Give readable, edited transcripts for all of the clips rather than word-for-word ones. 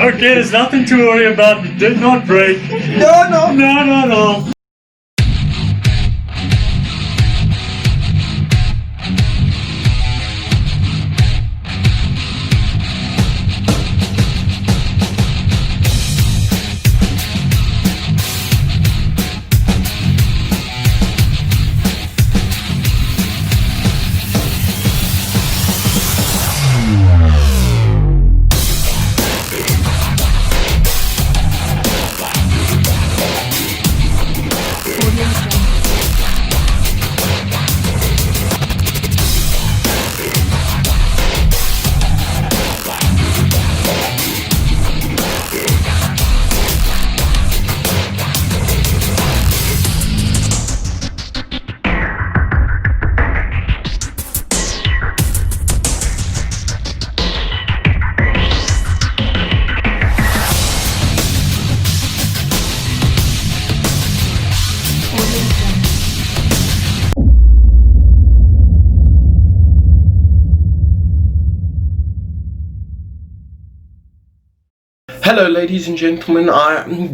Okay, there's nothing to worry about. It did not break. No. Hello ladies and gentlemen,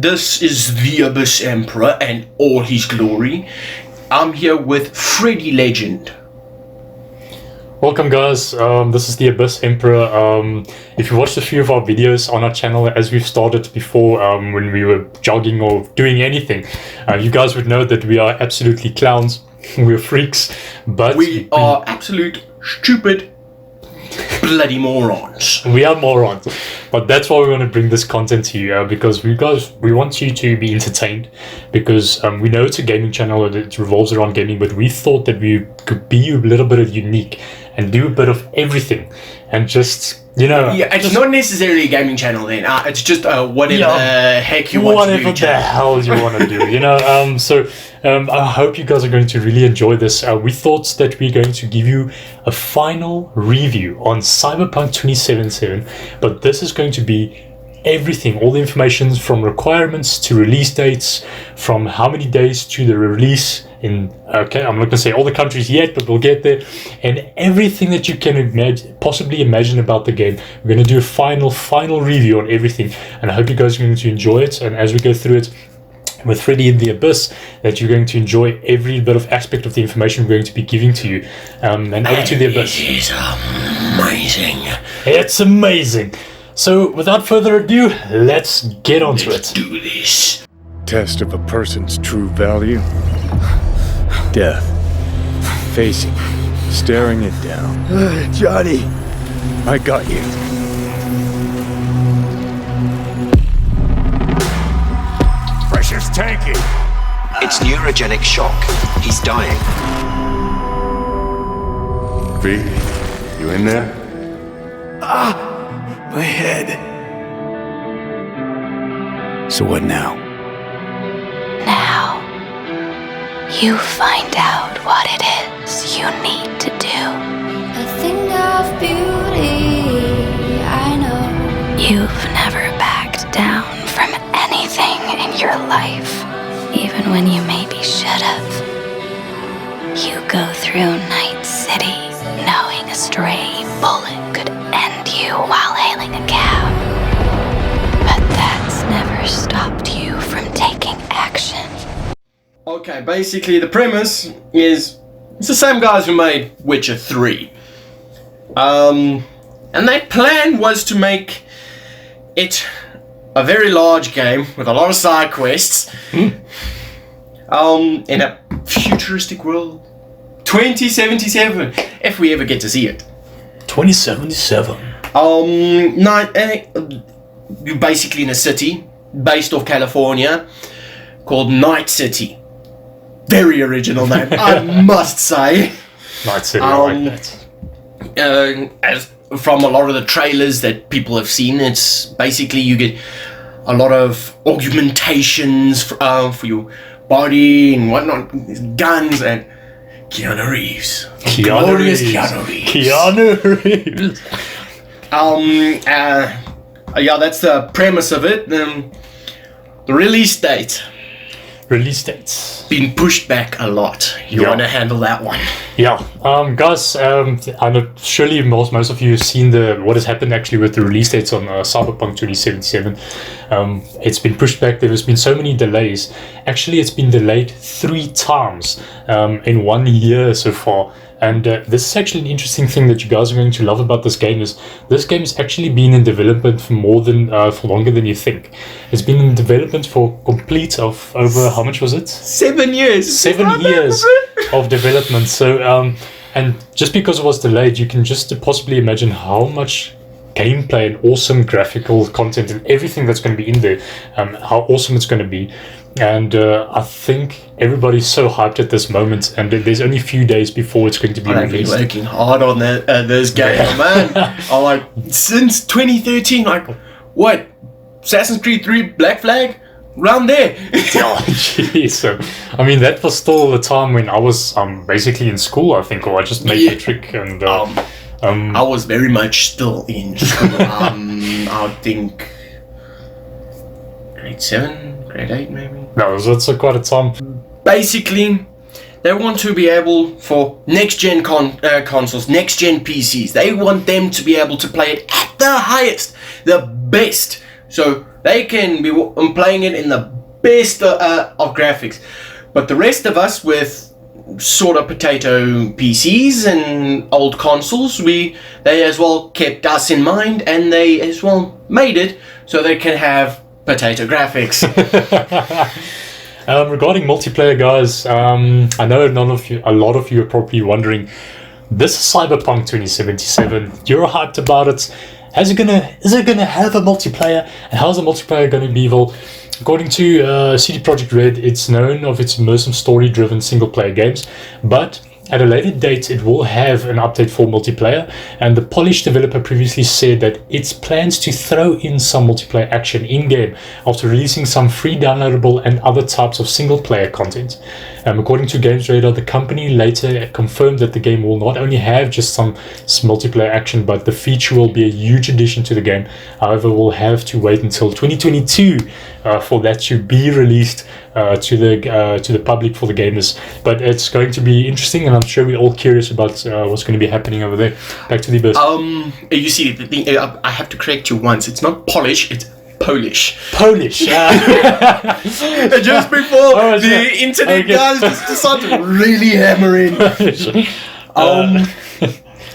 this is the Abyss Emperor and all his glory. I'm here with Fredi Legend. Welcome guys, this is the Abyss Emperor. If you watched a few of our videos on our channel as we've started before, when we were jogging or doing anything, you guys would know that we are absolutely clowns. We're freaks, but we are absolute stupid bloody morons. We are morons, but that's why we want to bring this content to you, because we want you to be entertained, because we know it's a gaming channel and it revolves around gaming, but we thought that we could be a little bit of unique and do a bit of everything and just, you know, it's not necessarily a gaming channel then. It's just whatever the heck you want to do. Whatever the hell you want to do, you know. So I hope you guys are going to really enjoy this. We thought that we're going to give you a final review on Cyberpunk 2077, but this is going to be everything, all the information from requirements to release dates, from how many days to the release in, okay, I'm not going to say all the countries yet, but we'll get there, and everything that you can possibly imagine about the game. We're going to do a final review on everything, and I hope you guys are going to enjoy it. And as we go through it with Fredi and The Abyss, that you're going to enjoy every bit of aspect of the information we're going to be giving to you. And over to The Abyss. It is amazing. It's amazing. So without further ado, let's get onto Let's it. do this. Test of a person's true value. Death. Facing, staring it down. Johnny. I got you. Pressure's tanking. It's neurogenic shock. He's dying. V, you in there? My head. So what now? Now, you find out what it is you need to do. A thing of beauty, I know. You've never backed down from anything in your life, even when you maybe should have. You go through Night City knowing a stray bullet could end you while hailing a cab. But that's never stopped you from taking action. Okay, basically the premise is it's the same guys who made Witcher 3. And their plan was to make it a very large game with a lot of side quests. In a futuristic world. 2077, if we ever get to see it. 2077. You're basically in a city based off California called Night City. Very original name, I must say. Night City, I like that. As from a lot of the trailers that people have seen, it's basically you get a lot of augmentations for your body and whatnot, guns and Keanu Reeves. Glorious Keanu Reeves. Keanu Reeves. Yeah, that's the premise of it. The release date. Release dates. Been pushed back a lot. You Yeah. want to handle that one? Yeah, guys, I know surely most of you have seen what has happened actually with the release dates on Cyberpunk 2077. It's been pushed back. There has been so many delays. Actually, it's been delayed 3 times in 1 year so far. And this is actually an interesting thing that you guys are going to love about this game is this game has actually been in development for longer than you think. It's been in development for complete of over, how much was it? 7 years. 7 years of development. So, and just because it was delayed, you can just possibly imagine how much gameplay and awesome graphical content and everything that's going to be in there, how awesome it's going to be. And I think everybody's so hyped at this moment, and there's only a few days before it's going to be I've been released. working hard on this game, man. I'm like, since 2013, like, what? Assassin's Creed 3 Black Flag? Round there. Oh, jeez. So, I mean, that was still the time when I was basically in school, I think, or I just made the trick. And I was very much still in school. I think grade 7, grade 8, maybe. no, that's quite a time. Basically, they want to be able, for next-gen consoles, next-gen PCs, they want them to be able to play it at the highest, the best. So they can be playing it in the best of graphics. But the rest of us with sort of potato PCs and old consoles, they as well kept us in mind, and they as well made it so they can have potato graphics. Regarding multiplayer, guys, I know a lot of you are probably wondering, this is Cyberpunk 2077. You're hyped about it. Is it gonna have a multiplayer? And how's the multiplayer gonna be? Well, according to CD Projekt Red, it's known of its immersive story-driven single-player games, but at a later date, it will have an update for multiplayer, and the polished developer previously said that it plans to throw in some multiplayer action in-game after releasing some free downloadable and other types of single-player content. According to Games Radar, the company later confirmed that the game will not only have just some multiplayer action, but the feature will be a huge addition to the game. However, we'll have to wait until 2022 for that to be released to the public, for the gamers. But it's going to be interesting, and I'm sure we're all curious about what's going to be happening over there. Back to the Abyss. You see, the thing, I have to correct you once. It's not Polish, it's Polish. Polish. Just before the internet guys just decided to really hammer in.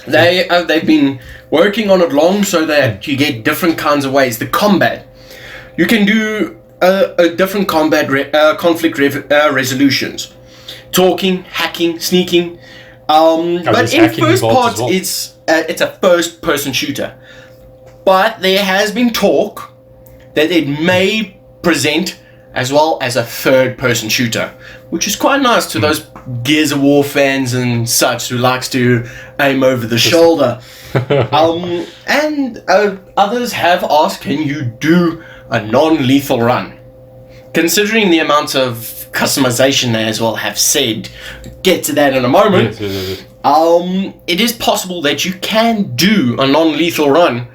They've been working on it long so that you get different kinds of ways. The combat, you can do a different combat conflict resolutions, talking, hacking, sneaking. But in first part, well, it's a first-person shooter. But there has been talk that it may present as well as a third-person shooter, which is quite nice to those Gears of War fans and such who likes to aim over the shoulder. And others have asked, can you do a non-lethal run? Considering the amount of customization they as well have said, get to that in a moment. Yes. It is possible that you can do a non-lethal run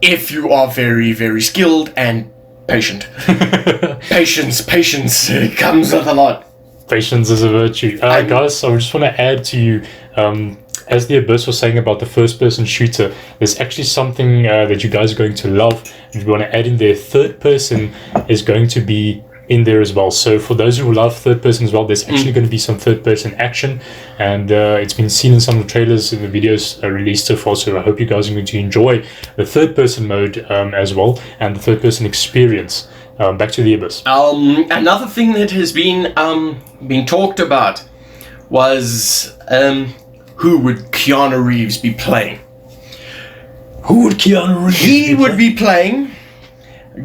if you are very, very skilled and patient. Patience comes with a lot. Patience is a virtue. Guys, I just want to add to you, as the Abyss was saying about the first-person shooter, there's actually something that you guys are going to love. If you want to add in there, third person is going to be in there as well. So for those who love third person as well, there's actually going to be some third person action, and it's been seen in some of the trailers and the videos released so far. So I hope you guys are going to enjoy the third person mode as well, and the third person experience. Back to the Abyss. Another thing that has been talked about was who would Keanu Reeves be playing? Who would Keanu Reeves He would be playing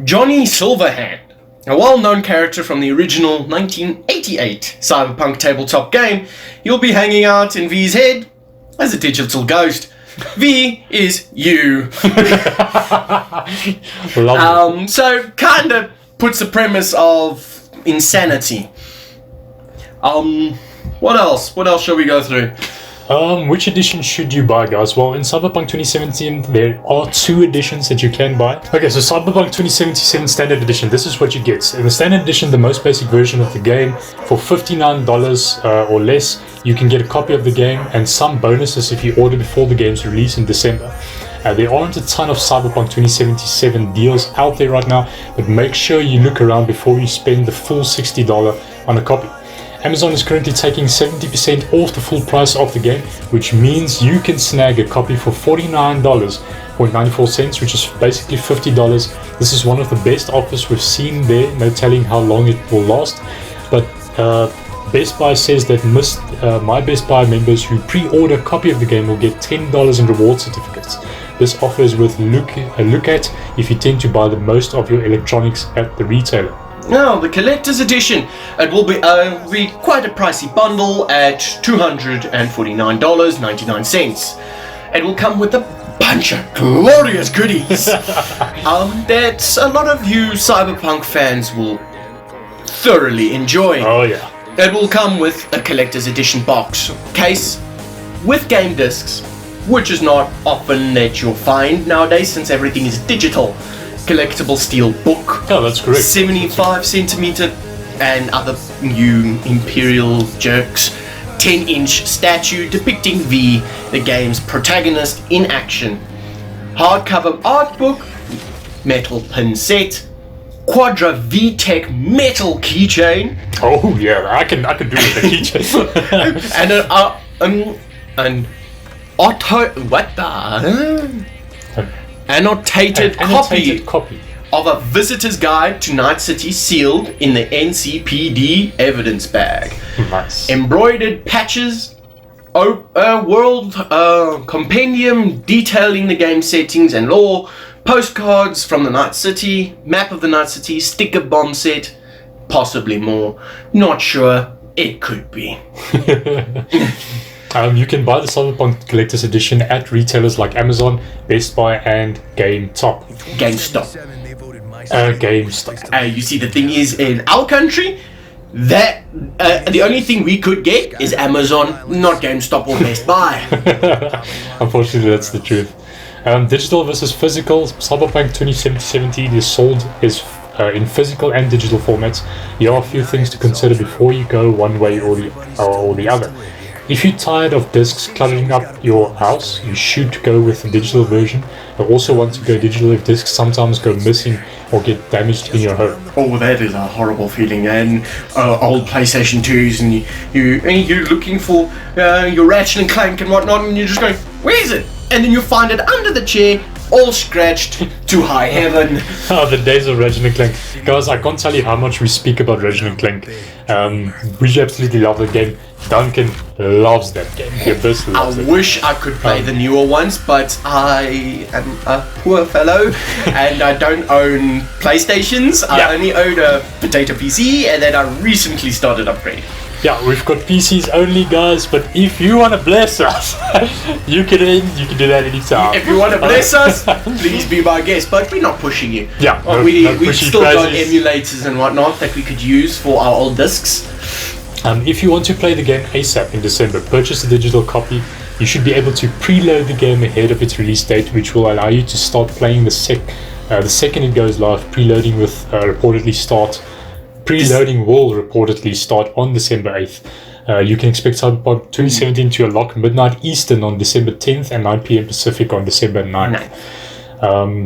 Johnny Silverhand, a well-known character from the original 1988 Cyberpunk tabletop game. He'll be hanging out in V's head as a digital ghost. V is you. So kind of puts the premise of insanity. What else? What else shall we go through? Which edition should you buy, guys? Well, in Cyberpunk 2017, there are 2 editions that you can buy. Okay, so Cyberpunk 2077 Standard Edition, this is what you get. In the Standard Edition, the most basic version of the game, for $59 or less, you can get a copy of the game and some bonuses if you order before the game's release in December. There aren't a ton of Cyberpunk 2077 deals out there right now, but make sure you look around before you spend the full $60 on a copy. Amazon is currently taking 70% off the full price of the game, which means you can snag a copy for $49.94, which is basically $50. This is one of the best offers we've seen there, no telling how long it will last. But Best Buy says that my Best Buy members who pre-order a copy of the game will get $10 in reward certificates. This offer is worth a look at if you tend to buy the most of your electronics at the retailer. Now, the collector's edition, it will be quite a pricey bundle at $249.99. It will come with a bunch of glorious goodies that a lot of you Cyberpunk fans will thoroughly enjoy. Oh yeah. It will come with a collector's edition box case with game discs, which is not often that you'll find nowadays since everything is digital. Collectible steel book. Oh, that's correct. 75 centimeter and other new Imperial jerks. 10-inch statue depicting V, the game's protagonist, in action. Hardcover art book, metal pin set, Quadra VTech metal keychain. Oh yeah, I can do with the keychain. and annotated copy of a visitor's guide to Night City sealed in the NCPD evidence bag. Nice. Embroidered patches, world compendium detailing the game settings and lore, postcards from the Night City, map of the Night City, sticker bomb set, possibly more. Not sure. It could be. You can buy the Cyberpunk Collector's Edition at retailers like Amazon, Best Buy, and GameStop. GameStop. GameStop. You see, the thing is, in our country, that the only thing we could get is Amazon, not GameStop or Best Buy. Unfortunately, that's the truth. Digital versus physical. Cyberpunk 2017 is sold in physical and digital formats. There are a few things to consider before you go one way or the other. If you're tired of discs cluttering up your house, you should go with the digital version. You also want to go digital if discs sometimes go missing or get damaged in your home. Oh, that is a horrible feeling. And old PlayStation 2s, and you're looking for your Ratchet and Clank and whatnot, and you're just going, where is it? And then you find it under the chair, all scratched to high heaven. Oh, the days of Ratchet and Clank. Guys, I can't tell you how much we speak about Ratchet and Clank. We absolutely love the game. Duncan loves that game. The Abyss loves it. I wish I could play the newer ones, but I am a poor fellow and I don't own PlayStations. I only own a potato PC, and then I recently started upgrading. Yeah, we've got PCs only, guys, but if you want to bless us, you can do that anytime. If you want to bless us, please be my guest, but we're not pushing you. Yeah, we've still got emulators and whatnot that we could use for our old discs. If you want to play the game ASAP in December, purchase a digital copy. You should be able to preload the game ahead of its release date, which will allow you to start playing the second it goes live. Preloading will reportedly start on December 8th. You can expect Cyberpunk 2017 to unlock midnight Eastern on December 10th and 9 p.m. Pacific on December 9th.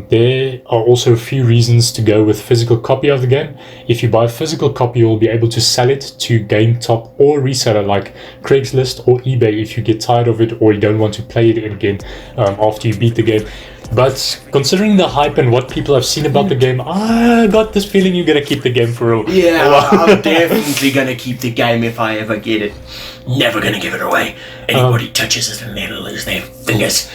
There are also a few reasons to go with physical copy of the game. If you buy a physical copy, you will be able to sell it to GameTop or reseller like Craigslist or eBay if you get tired of it or you don't want to play it again after you beat the game. But considering the hype and what people have seen about the game, I got this feeling you're going to keep the game for real. Yeah, I'm definitely going to keep the game if I ever get it. Never going to give it away. Anybody touches it and they'll lose their fingers.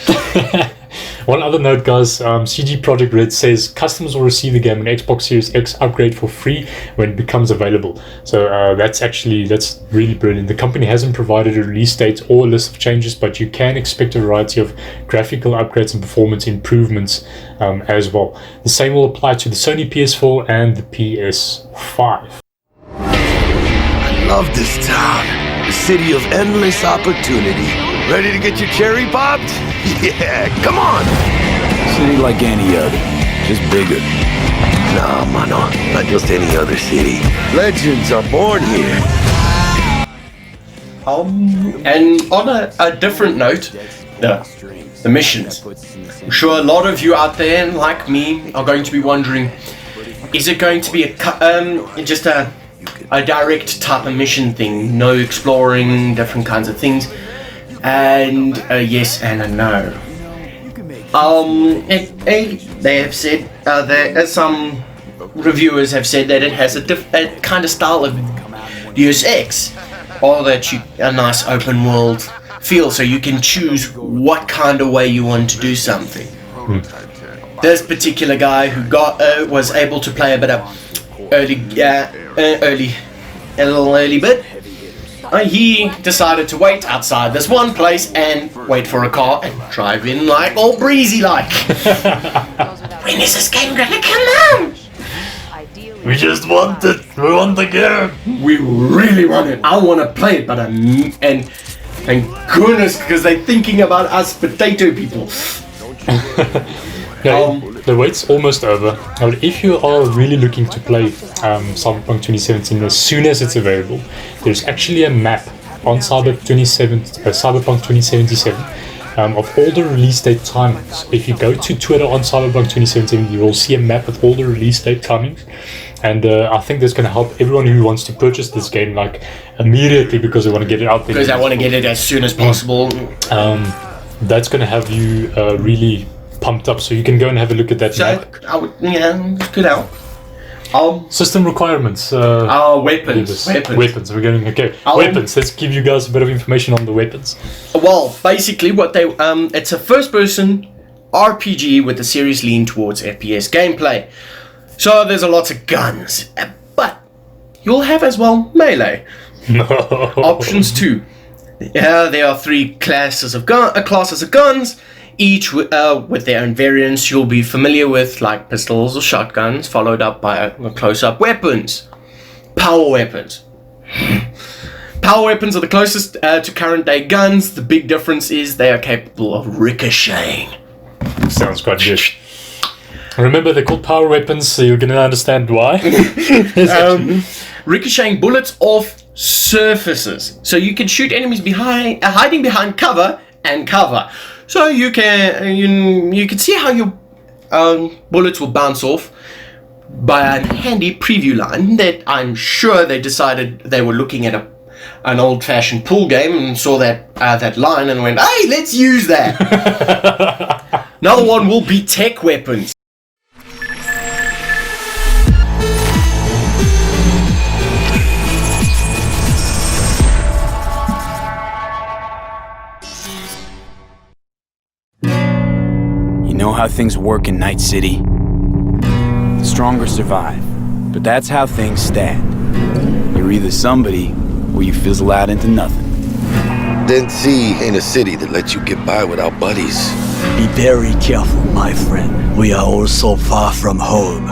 One other note, guys, CG Projekt Red says customers will receive the game an Xbox Series X upgrade for free when it becomes available. So that's really brilliant. The company hasn't provided a release date or a list of changes, but you can expect a variety of graphical upgrades and performance improvements as well. The same will apply to the Sony PS4 and the PS5. I love this town, the city of endless opportunity. Ready to get your cherry popped? Yeah, come on! City like any other, just bigger. Nah, mano, not just any other city. Legends are born here. And on a different note, the missions. I'm sure a lot of you out there, like me, are going to be wondering, is it going to be just a direct type of mission thing? No exploring, different kinds of things? And a yes and a no. They have said that some reviewers have said that it has a kind of style of Deus Ex, or that a nice open world feel, so you can choose what kind of way you want to do something. This particular guy who was able to play a bit of a little early bit. He decided to wait outside this one place and wait for a car and drive in like all breezy like. When is this game gonna come out? We just want it. We want the game. We really want it. I want to play it, but and thank goodness, because they're thinking about us potato people. The wait's almost over. If you are really looking to play Cyberpunk 2017 as soon as it's available, there's actually a map on Cyberpunk 2077 of all the release date timings. If you go to Twitter on Cyberpunk 2017, you will see a map with all the release date timings. And I think that's going to help everyone who wants to purchase this game like immediately, because they want to get it out there. Because I want to get it as soon as possible. That's going to have you really pumped up, so you can go and have a look at that map. Good out. System requirements. Weapons. We're going weapons. Let's give you guys a bit of information on the weapons. Well, basically, what they it's a first-person RPG with a serious lean towards FPS gameplay. So there's a lot of guns, but you'll have as well melee options too. There are 3 classes of guns. Each with their own variants you'll be familiar with, like pistols or shotguns, followed up by close-up weapons. Power weapons. Power weapons are the closest to current-day guns. The big difference is they are capable of ricocheting. Sounds quite good. Remember, they're called power weapons, so you're going to understand why. Ricocheting bullets off surfaces. So you can shoot enemies hiding behind cover and cover. So you can see how your bullets will bounce off by a handy preview line that I'm sure they decided they were looking at an old-fashioned pool game and saw that line and went, hey, let's use that. Another one will be tech weapons. You know how things work in Night City? The stronger survive, but that's how things stand. You're either somebody, or you fizzle out into nothing. Then C ain't a city that lets you get by without buddies. Be very careful, my friend. We are all so far from home.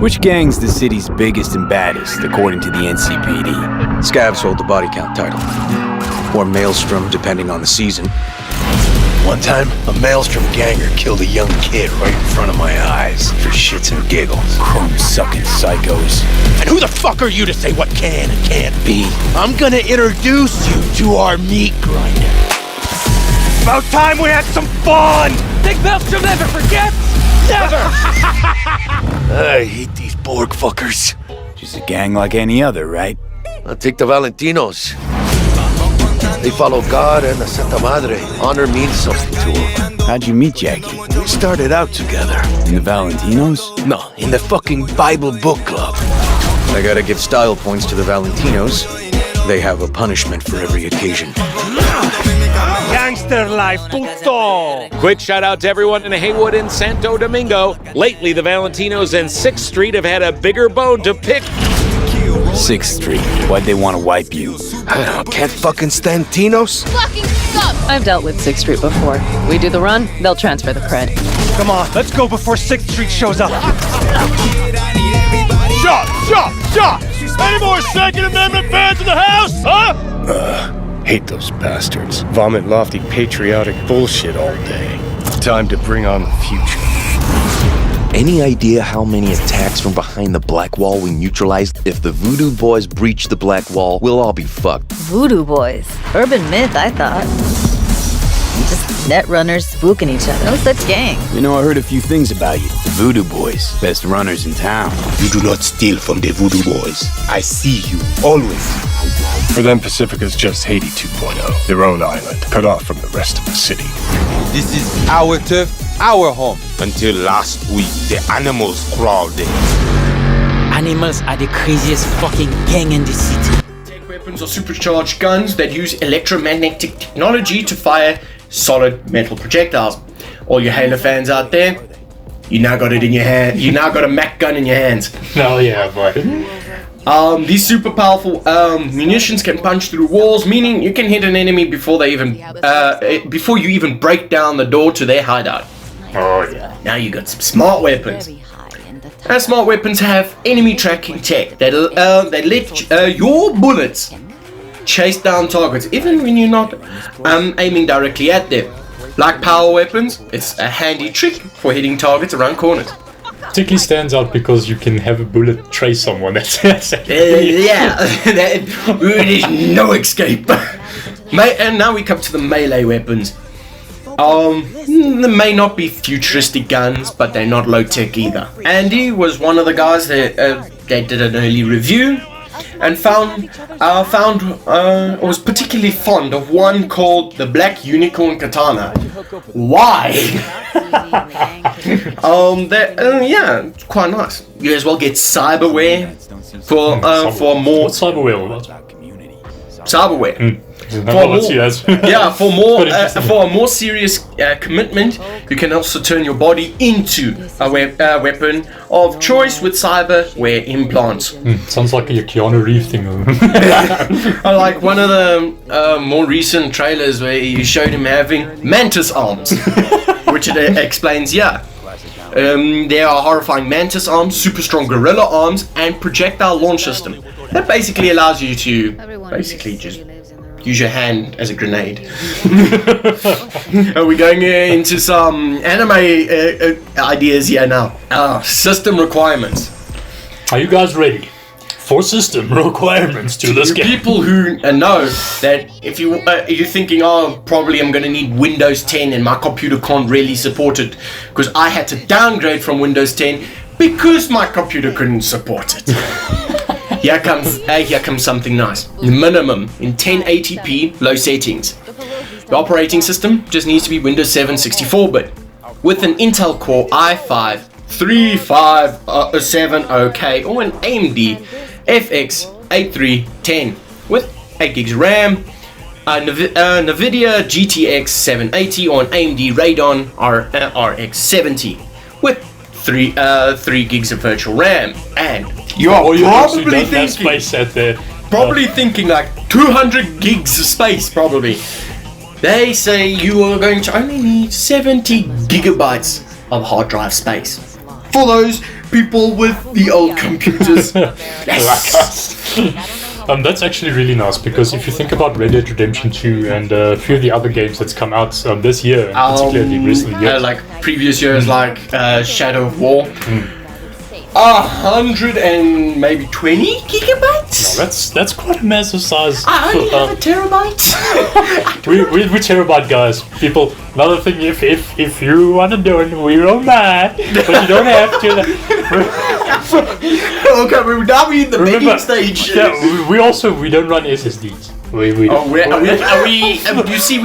Which gang's the city's biggest and baddest, according to the NCPD? Scavs hold the body count title. Or Maelstrom, depending on the season. One time, a Maelstrom ganger killed a young kid right in front of my eyes for shits and giggles. Chrome-sucking psychos. And who the fuck are you to say what can and can't be? I'm gonna introduce you to our meat grinder. About time we had some fun! Think Maelstrom never forgets? Never! I hate these Borg fuckers. Just a gang like any other, right? I'll take the Valentinos. They follow God and the Santa Madre. Honor means something to them. How'd you meet Jackie? We started out together. In the Valentinos? No, in the fucking Bible book club. I gotta give style points to the Valentinos. They have a punishment for every occasion. Gangster life, puto! Quick shout out to everyone in Haywood and Santo Domingo. Lately, the Valentinos and 6th Street have had a bigger bone to pick. 6th Street. Why'd they want to wipe you? I can't fucking stand Tinos. Fucking stop! I've dealt with 6th Street before. We do the run, they'll transfer the cred. Come on, let's go before 6th Street shows up. Shut! Any more Second Amendment fans in the house, huh? Hate those bastards. Vomit lofty patriotic bullshit all day. Time to bring on the future. Any idea how many attacks from behind the Black Wall we neutralized? If the Voodoo Boys breach the Black Wall, we'll all be fucked. Voodoo Boys. Urban myth, I thought. Just net runners spooking each other. No such gang. You know, I heard a few things about you. The Voodoo Boys, best runners in town. You do not steal from the Voodoo Boys. I see you, always. For them, Pacifica's just Haiti 2.0. Their own island, cut off from the rest of the city. This is our turf, our home. Until last week, the animals crawled in. Animals are the craziest fucking gang in the city. Tech weapons are supercharged guns that use electromagnetic technology to fire solid metal projectiles. All you Halo fans out there, you now got it in your hand. You now got a Mac gun in your hands. Oh yeah, boy. These super powerful munitions can punch through walls, meaning you can hit an enemy before you even break down the door to their hideout. Oh yeah. Now you got some smart weapons. And smart weapons have enemy tracking tech that let your bullets chase down targets, even when you're not aiming directly at them. Like power weapons, it's a handy trick for hitting targets around corners. Particularly stands out because you can have a bullet trace someone. That's yeah, there's no escape. And now we come to the melee weapons. They may not be futuristic guns, but they're not low tech either. Andy was one of the guys that did an early review and was particularly fond of one called the Black Unicorn Katana. Why? Yeah, it's quite nice. You as well get cyberware for more. What's cyberware? Cyberware. For a more serious commitment, you can also turn your body into a weapon of choice with cyberware implants. Sounds like a Keanu Reeves thing. I like one of the more recent trailers where you showed him having mantis arms, which it explains. There are horrifying mantis arms, super strong gorilla arms, and projectile launch system. That basically allows you to just use your hand as a grenade. Are we going into some anime ideas here now? System requirements. Are you guys ready for system requirements to this game? People who know that if you're thinking, probably I'm going to need Windows 10 and my computer can't really support it because I had to downgrade from Windows 10 because my computer couldn't support it. Here comes something nice. The minimum in 1080p low settings. The operating system just needs to be Windows 7 64-bit with an Intel Core i5 3570K or an AMD FX 8310 with 8 gigs of RAM, NVIDIA GTX 780 or an AMD Radeon RX 70 with 3 gigs of virtual RAM. And you are probably thinking like 200 gigs of space probably. They say you are going to only need 70 gigabytes of hard drive space. For those people with the old computers. Yes. That's actually really nice because if you think about Red Dead Redemption 2 and a few of the other games that's come out this year, particularly recent years, like previous years, like Shadow of War, 100 and maybe 20 gigabytes. No, that's quite a massive size. I only have a terabyte. we're terabyte guys. People, another thing, if you want to do it, we don't mind, but you don't have to. Okay, we're now in the begging stage. Yeah, we don't run SSDs. You see,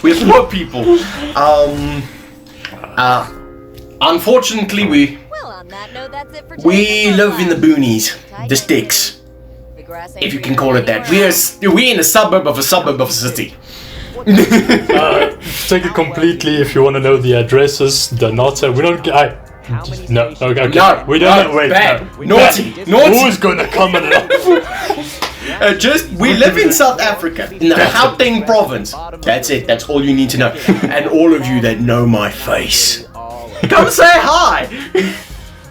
we're poor people. Unfortunately, we live in the boonies, the sticks, if you can call it that. We're in a suburb of a city. Take it completely. If you want to know the addresses, they're not. We don't. No, okay. No, we don't. Wait, bad. Naughty. Who's gonna come and we live in South Africa, in the Gauteng province. That's it. That's all you need to know. And all of you that know my face, come say hi.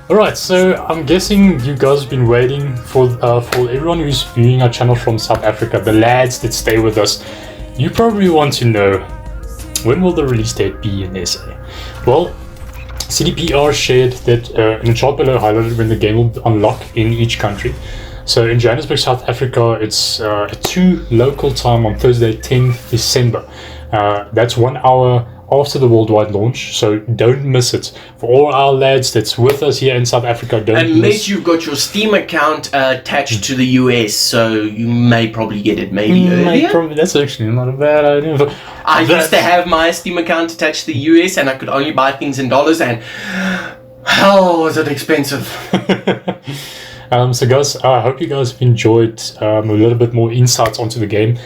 Alright, so I'm guessing you guys have been waiting for everyone who's viewing our channel from South Africa, the lads that stay with us. You probably want to know, when will the release date be in SA? Well, CDPR shared that in the chart below highlighted when the game will unlock in each country. So in Johannesburg, South Africa, it's at 2 local time on Thursday, 10th December. That's 1 hour after the worldwide launch, so don't miss it. For all our lads that's with us here in South Africa, unless you've got your Steam account attached to the US, so you may probably get it earlier. That's actually not a bad idea. I used to have my Steam account attached to the US, and I could only buy things in dollars, and hell, was it expensive. So guys, I hope you guys have enjoyed a little bit more insights onto the game,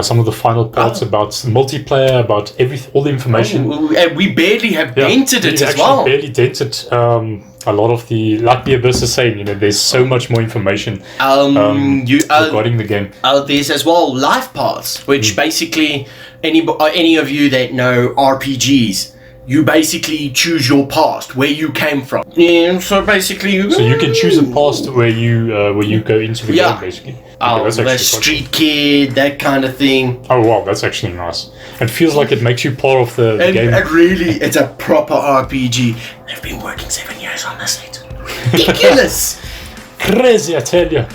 some of the final parts about multiplayer, about all the information. We barely have dented it as well. We barely dented a lot of the, like the Abyss is saying, there's so much more information regarding the game. There's as well life paths, which basically any of you that know RPGs, you basically choose your past, where you came from. Yeah, so basically... So you can choose a past where you go into the game, basically. The street kid, that kind of thing. Oh, wow, that's actually nice. It feels like it makes you part of the game. It's a proper RPG. They've been working 7 years on this. It's ridiculous! Crazy, I tell you.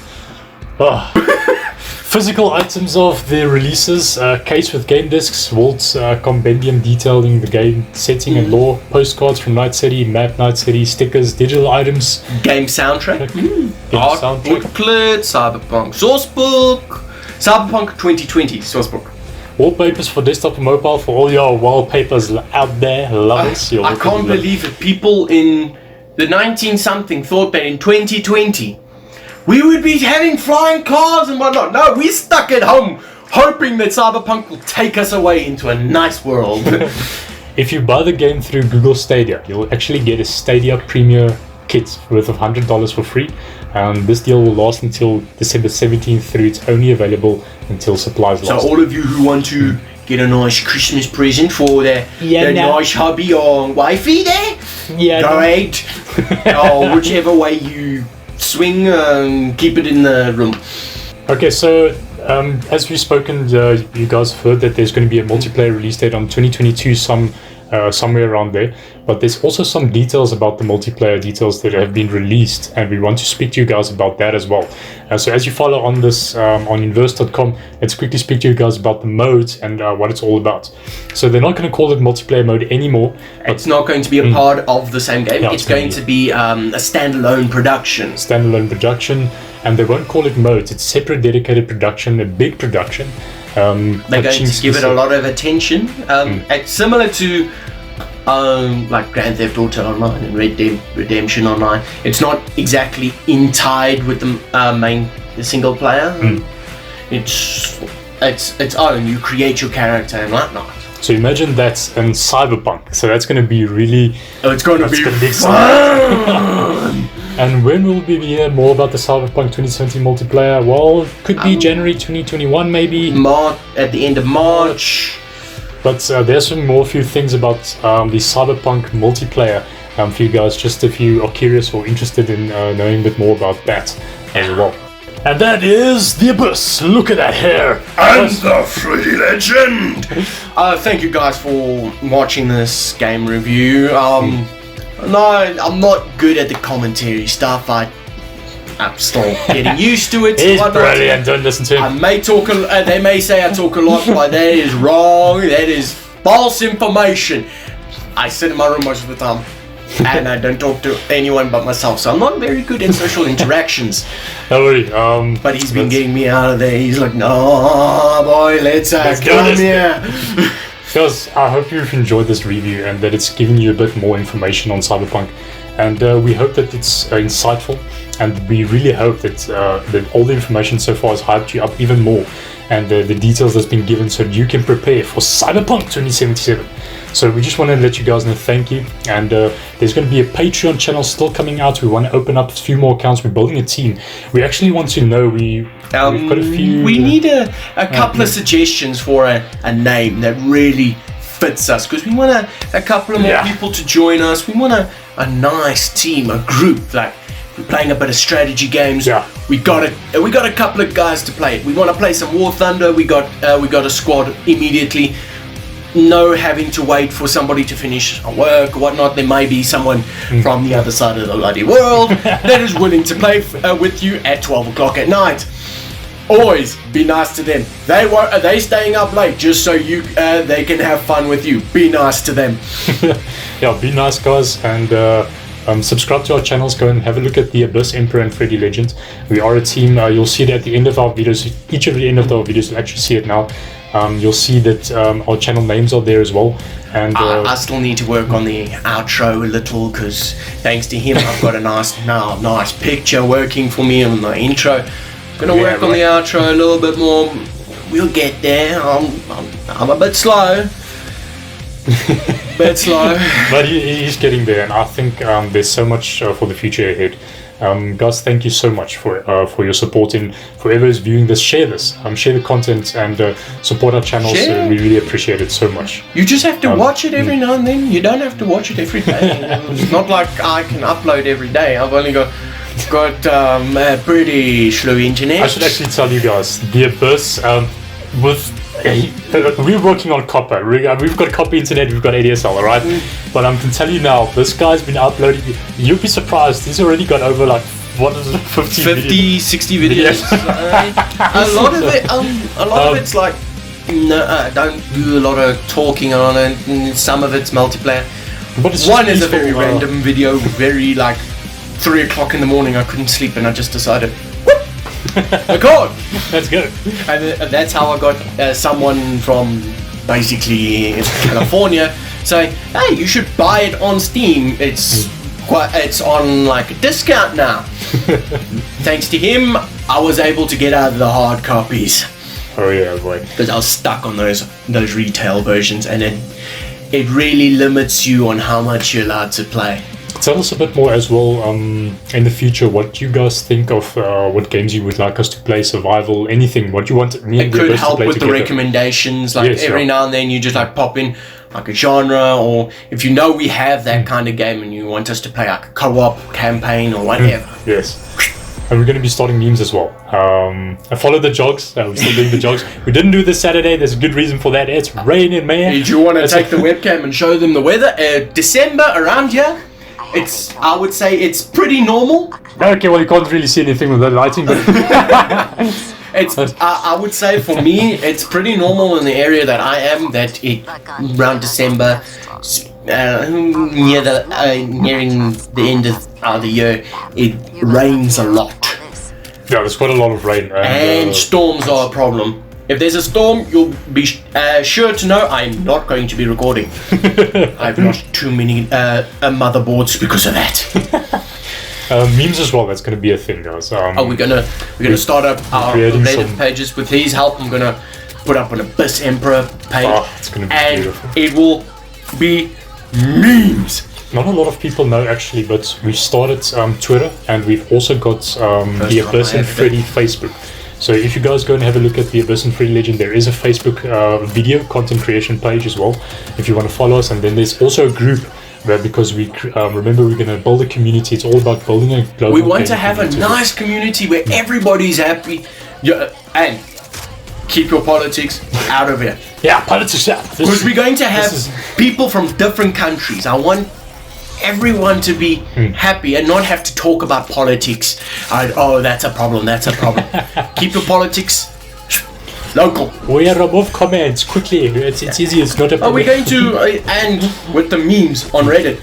Physical items of the releases, case with game discs, Walt's compendium detailing the game setting and lore, postcards from Night City, map Night City, stickers, digital items, game soundtrack, art booklet, Cyberpunk sourcebook, Cyberpunk 2020 sourcebook. Wallpapers for desktop and mobile for all your wallpapers out there, lovers. I can't believe it. People in the 19-something thought that in 2020 we would be having flying cars and whatnot. No, we're stuck at home hoping that Cyberpunk will take us away into a nice world. If you buy the game through Google Stadia, you'll actually get a Stadia Premier kit worth of $100 for free. This deal will last until December 17th through. It's only available until supplies last. So all of you who want to get a nice Christmas present for their nice hubby or wifey there, go ahead. Or whichever way you swing, keep it in the room. Okay, so as we've spoken, you guys have heard that there's going to be a multiplayer release date on 2022, somewhere around there. But there's also some details about the multiplayer details that have been released, and we want to speak to you guys about that as well. So as you follow on this on inverse.com, let's quickly speak to you guys about the modes and what it's all about. So they're not going to call it multiplayer mode anymore. It's not going to be a part of the same game. It's going to be a standalone production. And they won't call it modes. It's separate, dedicated production, a big production. They're going to give it a lot of attention. It's similar to like Grand Theft Auto Online and Red Dead Redemption Online. It's not exactly tied with the single player. It's its own. You create your character and whatnot. So imagine that's in Cyberpunk. So that's going to be really... it's going to be fun! And when will we hear more about the Cyberpunk 2017 multiplayer? Well, it could be January 2021 maybe. At the end of March. But there's some few things about the Cyberpunk multiplayer for you guys, just if you are curious or interested in knowing a bit more about that as well. And that is The Abyss. Look at that hair. And the Fredi legend. Thank you guys for watching this game review. No, I'm not good at the commentary stuff. I'm still getting used to it. He's brilliant. Don't listen to him. They may say I talk a lot, but that is wrong. That is false information. I sit in my room most of the time, and I don't talk to anyone but myself. So I'm not very good at social interactions. Don't worry. But he's been getting me out of there. He's like, no, boy, let's come here. Guys, I hope you've enjoyed this review and that it's given you a bit more information on Cyberpunk. And we hope that it's insightful, and we really hope that all the information so far has hyped you up even more, and the details that's been given so you can prepare for Cyberpunk 2077. So we just want to let you guys know thank you, and there's going to be a Patreon channel still coming out. We want to open up a few more accounts. We're building a team. We actually want to know, we've got a few... We need a couple of suggestions for a name that really fits us, because we want a couple of more people to join us. We want to a nice team, a group. Like we're playing a bit of strategy games. Yeah. We got a couple of guys to play it. We want to play some War Thunder. We got a squad immediately. No having to wait for somebody to finish work or whatnot. There may be someone from the other side of the bloody world that is willing to play with you at 12 o'clock at night. Always be nice to them. They staying up late just so they can have fun with you. Be nice to them. Yeah, be nice, guys, and subscribe to our channels. Go and have a look at The Abyss, Emperor, and Fredi Legends. We are a team. You'll see it at the end of our videos. Each of the end of our videos, you'll actually see it now. You'll see that our channel names are there as well. And I still need to work on the outro a little because thanks to him, I've got a nice picture working for me on the intro. Gonna work on the outro a little bit more. We'll get there. I'm a bit slow. But he's getting there, and I think there's so much for the future ahead. Guys, thank you so much for your support. And for whoever is viewing this, share this, share the content, and support our channels. We really appreciate it so much. You just have to watch it every now and then. You don't have to watch it every day. It's not like I can upload every day. I've only got a pretty slow internet. I should actually tell you guys, The Abyss, we're working on copper. We've got copper internet, we've got ADSL, alright? But I can tell you now, this guy's been uploading. You'll be surprised, he's already got over like, what is it, 50, 60 videos. A lot of it's like, no, I don't do a lot of talking on it, and some of it's multiplayer. But it's one is a very random video, very like 3 o'clock in the morning, I couldn't sleep and I just decided, record! That's good. And that's how I got someone from basically California saying, hey, you should buy it on Steam. It's on like a discount now. Thanks to him, I was able to get out of the hard copies. Oh yeah, boy. Because I was stuck on those retail versions, and it really limits you on how much you're allowed to play. Tell us a bit more as well in the future what you guys think of what games you would like us to play, survival, anything, what you want me and it could help with the recommendations, like every now and then you just like pop in like a genre, or if you know we have that kind of game and you want us to play like a co-op campaign or whatever. Yes. And we're going to be starting memes as well. I follow the jogs. We're still doing the jogs. We didn't do this Saturday. There's a good reason for that. It's raining, man. Did you want to take the webcam and show them the weather? December around here, I would say it's pretty normal. Okay, well you can't really see anything with the lighting, but I would say for me it's pretty normal in the area that I am, that around December, nearing the end of the year, it rains a lot. Yeah, there's quite a lot of rain. And storms are a problem. If there's a storm, you'll be sure to know I'm not going to be recording. I've lost too many motherboards because of that. Memes as well. That's going to be a thing, guys. We're gonna start up our native pages with his help. I'm gonna put up an Abyss Emperor page, it's gonna be beautiful. It will be memes. Not a lot of people know actually, but we've started Twitter, and we've also got the Abyss and Fredi Facebook. So if you guys go and have a look at the Abyss and Fredi Legend, there is a Facebook video content creation page as well, if you want to follow us. And then there's also a group where, because we remember we're going to build a community. It's all about building a global. We want to have a nice community where everybody's happy, and keep your politics out of it. Yeah, politics out. Because we're going to have people from different countries. I want everyone to be happy and not have to talk about politics. That's a problem. Keep your politics local. We remove comments quickly. It's easy. It's not a problem. We're going to end with the memes on Reddit.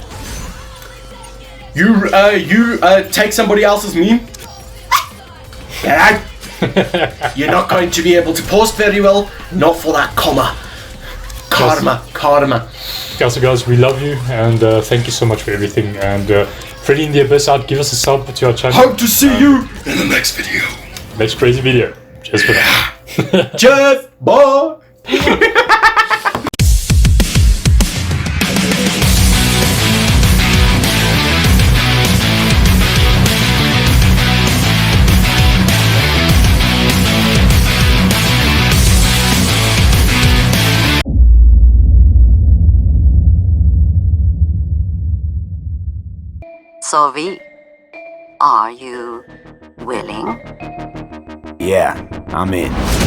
You take somebody else's meme. Get out. You're not going to be able to post very well. Not for that comma. Karma. Guys, we love you, and thank you so much for everything. And Fredi and The Abyss out. Give us a sub to our channel. Hope to see you in the next video. Next crazy video. Cheers for now. Cheers. Bye. So V, are you willing? Yeah, I'm in.